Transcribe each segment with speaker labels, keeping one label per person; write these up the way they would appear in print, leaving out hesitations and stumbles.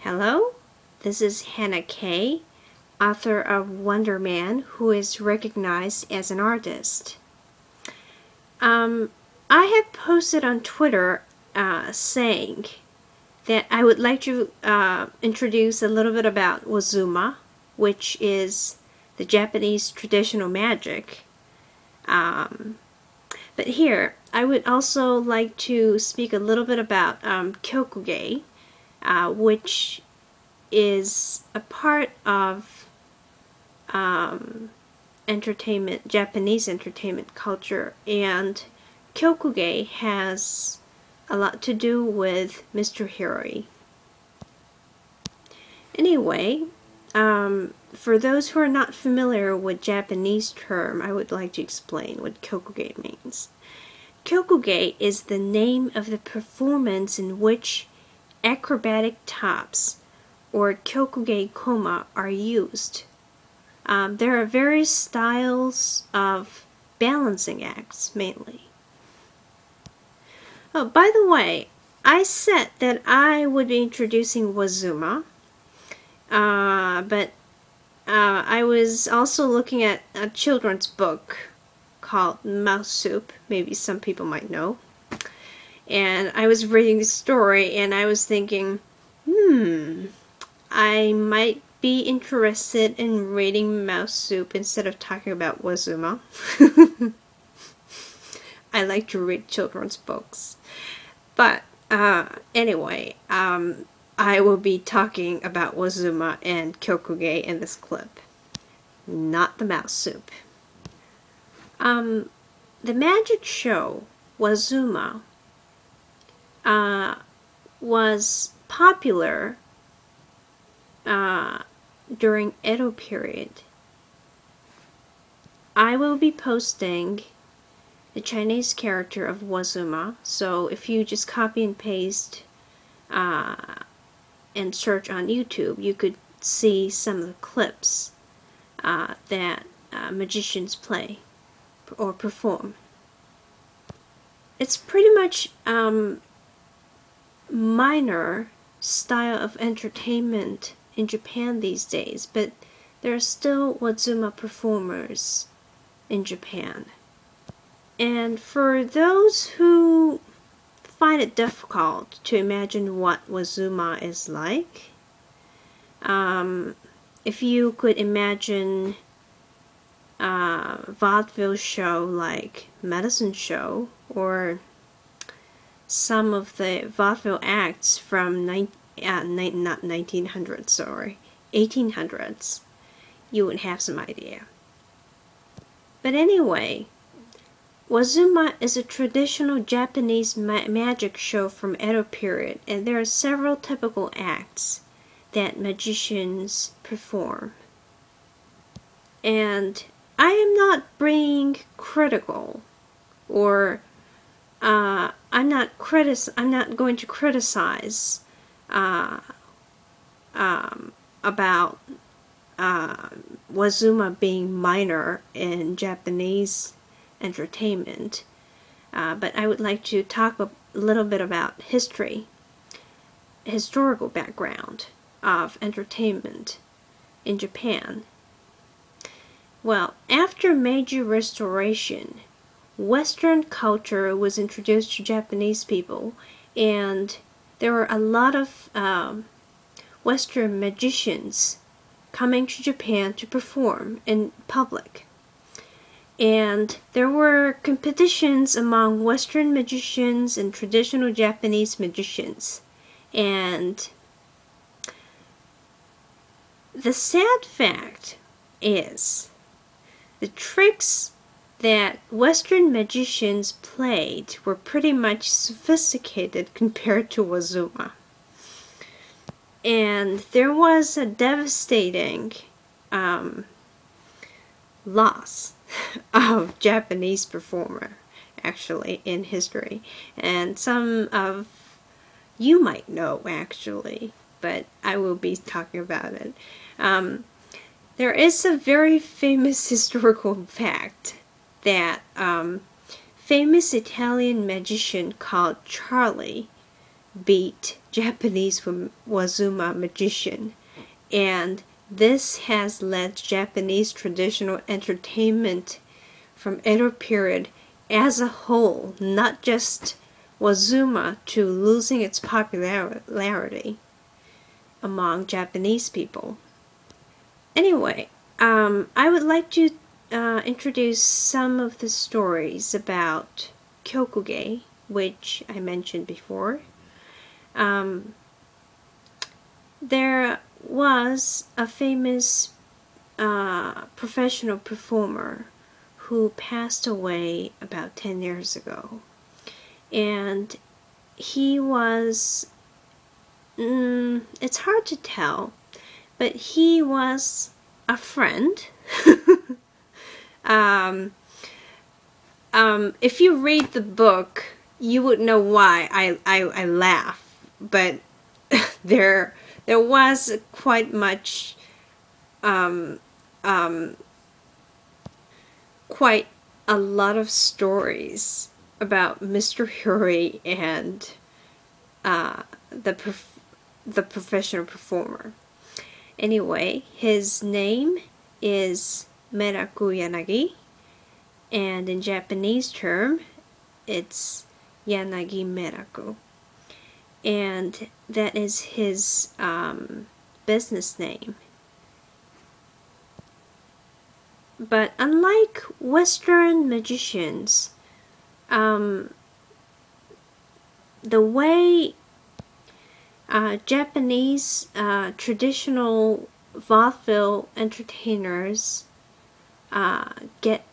Speaker 1: Hello, this is Hannah Kay, author of Wonder Man, who is recognized as an artist. I have posted on Twitter saying that I would like to introduce a little bit about Wazuma, which is the Japanese traditional magic. But here, I would also like to speak a little bit about Kyokugei, which is a part of Japanese entertainment culture, and Kyokugei has a lot to do with Mr. Hiroi. Anyway, for those who are not familiar with Japanese term, I would like to explain what Kyokugei means. Kyokugei is the name of the performance in which acrobatic tops or Kyokugei koma are used. There are various styles of balancing acts, mainly. Oh, by the way, I said that I would be introducing Wazuma, but I was also looking at a children's book called Mouse Soup, maybe some people might know. And I was reading the story and I was thinking, I might be interested in reading Mouse Soup instead of talking about Wazuma. I like to read children's books. But anyway, I will be talking about Wazuma and Kyokugei in this clip, not the Mouse Soup. The magic show Wazuma was popular during Edo period. I will be posting the Chinese character of Wazuma, so if you just copy and paste and search on YouTube, you could see some of the clips that magicians play or perform. It's pretty much minor style of entertainment in Japan these days, but there are still Wazuma performers in Japan. And for those who find it difficult to imagine what Wazuma is like, if you could imagine a vaudeville show like Medicine Show, or some of the vaudeville acts from 1800s, you would have some idea. But anyway, Wazuma is a traditional Japanese magic show from Edo period, and there are several typical acts that magicians perform. And I am not being critical, or I'm not going to criticize about Wazuma being minor in Japanese entertainment, but I would like to talk a little bit about historical background of entertainment in Japan. Well, after Meiji Restoration, Western culture was introduced to Japanese people, and there were a lot of Western magicians coming to Japan to perform in public. And there were competitions among Western magicians and traditional Japanese magicians. And the sad fact is, the tricks that Western magicians played were pretty much sophisticated compared to Wazuma. And there was a devastating loss of Japanese performer, actually, in history. And some of you might know, actually, but I will be talking about it. There is a very famous historical fact that famous Italian magician called Charlie beat Japanese Wazuma magician, and this has led Japanese traditional entertainment from Edo period as a whole, not just Wazuma, to losing its popularity among Japanese people. Anyway, I would like to introduce some of the stories about Kyokugei, which I mentioned before. There was a famous professional performer who passed away about 10 years ago. And he was, it's hard to tell, but he was a friend. If you read the book, you would know why I laugh, but there was quite much, quite a lot of stories about Mr. Huri and the professional performer. Anyway, his name is Meraku Yanagi, and in Japanese term, it's Yanagi Meraku. And that is his business name. But unlike Western magicians, the way Japanese traditional vaudeville entertainers get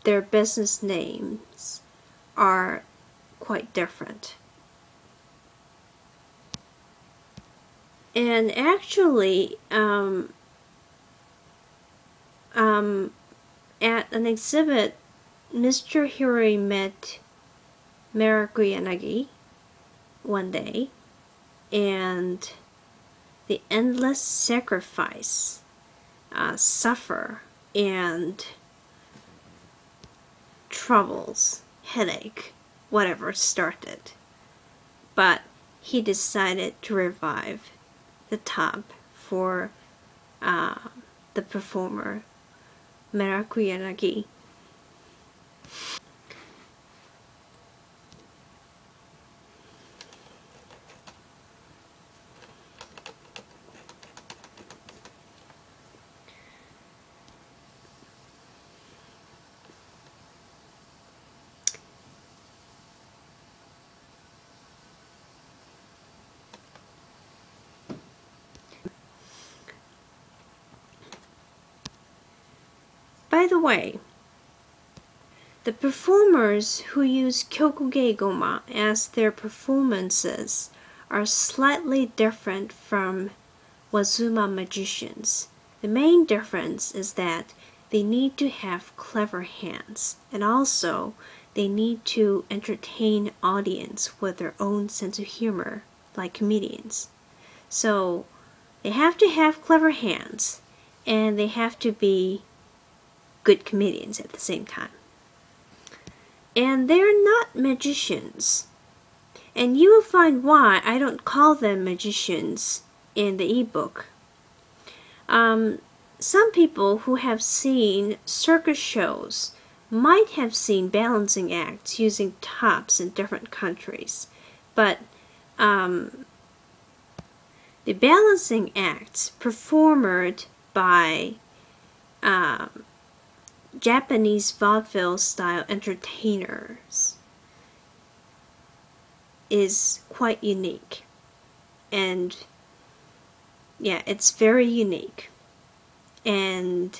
Speaker 1: their business names are quite different. And actually, at an exhibit, Mr. Hiri met Meraku Yanagi one day, and the endless sacrifice, suffer, and troubles, headache, whatever started. But he decided to revive the tub for the performer Meraku Yanagi. By the way, the performers who use Kyokugei Goma as their performances are slightly different from Wazuma magicians. The main difference is that they need to have clever hands, and also they need to entertain audience with their own sense of humor, like comedians. So they have to have clever hands, and they have to be good comedians at the same time. And they're not magicians. And you will find why I don't call them magicians in the ebook. Some people who have seen circus shows might have seen balancing acts using tops in different countries. But the balancing acts performed by Japanese vaudeville-style entertainers is quite unique. And yeah, it's very unique. And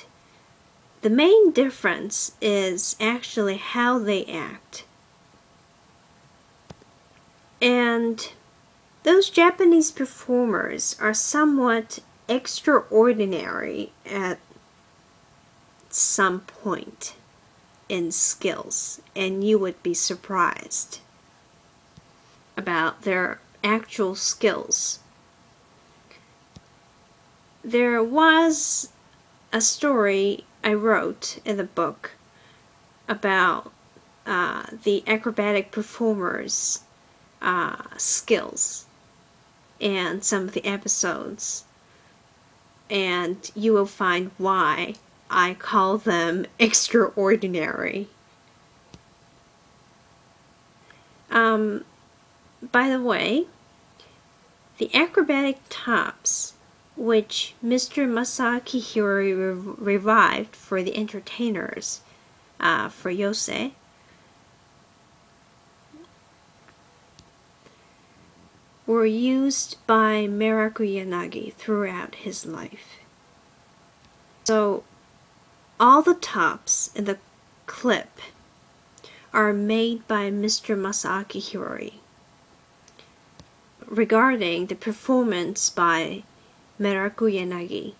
Speaker 1: the main difference is actually how they act. And those Japanese performers are somewhat extraordinary at some point in skills, and you would be surprised about their actual skills. There was a story I wrote in the book about the acrobatic performers' skills, and some of the episodes, and you will find why I call them extraordinary. By the way, the acrobatic tops, which Mr. Masaaki Hori revived for the entertainers, for Yosei, were used by Miraku Yanagi throughout his life. So all the tops in the clip are made by Mr. Masaaki Hori. Regarding the performance by Miraku Yanagi.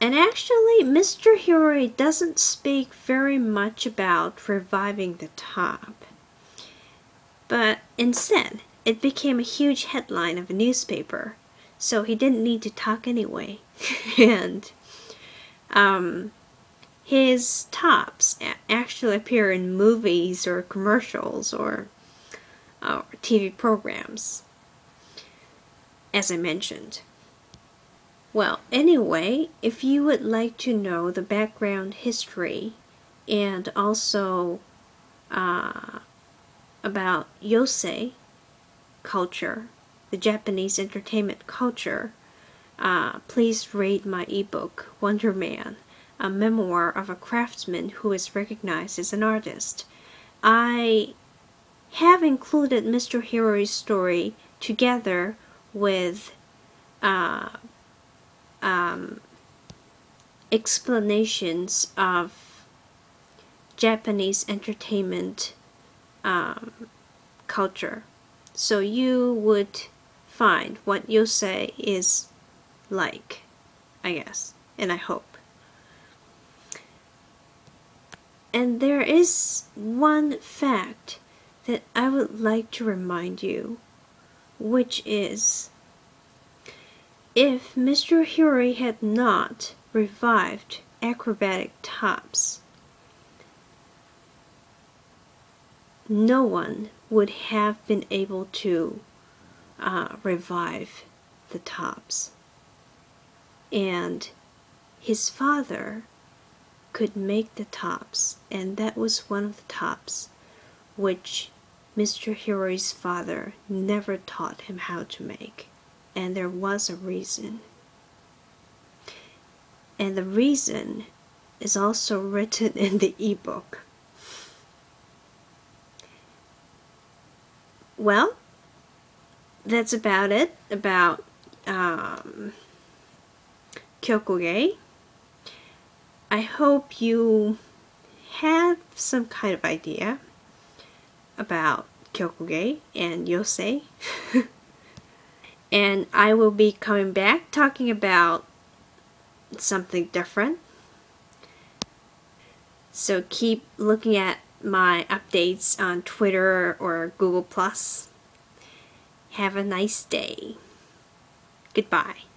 Speaker 1: And actually, Mr. Hori doesn't speak very much about reviving the top. But instead, it became a huge headline of a newspaper, so he didn't need to talk anyway. And his tops actually appear in movies or commercials or TV programs, as I mentioned. Well, anyway, if you would like to know the background history and also about Yosei culture, the Japanese entertainment culture, please read my ebook, Wonder Man, a memoir of a craftsman who is recognized as an artist. I have included Mr. Hori's story together with explanations of Japanese entertainment culture, so you would find what Yosei is like, I guess, and I hope. And there is one fact that I would like to remind you, which is, if Mr. Hori had not revived acrobatic tops, no one would have been able to revive the tops. And his father could make the tops, and that was one of the tops which Mr. Hori's father never taught him how to make. And there was a reason. And the reason is also written in the ebook. Well, that's about it about Kyokugei. I hope you have some kind of idea about Kyokugei and Yosei. And I will be coming back talking about something different. So keep looking at my updates on Twitter or Google+. Have a nice day. Goodbye.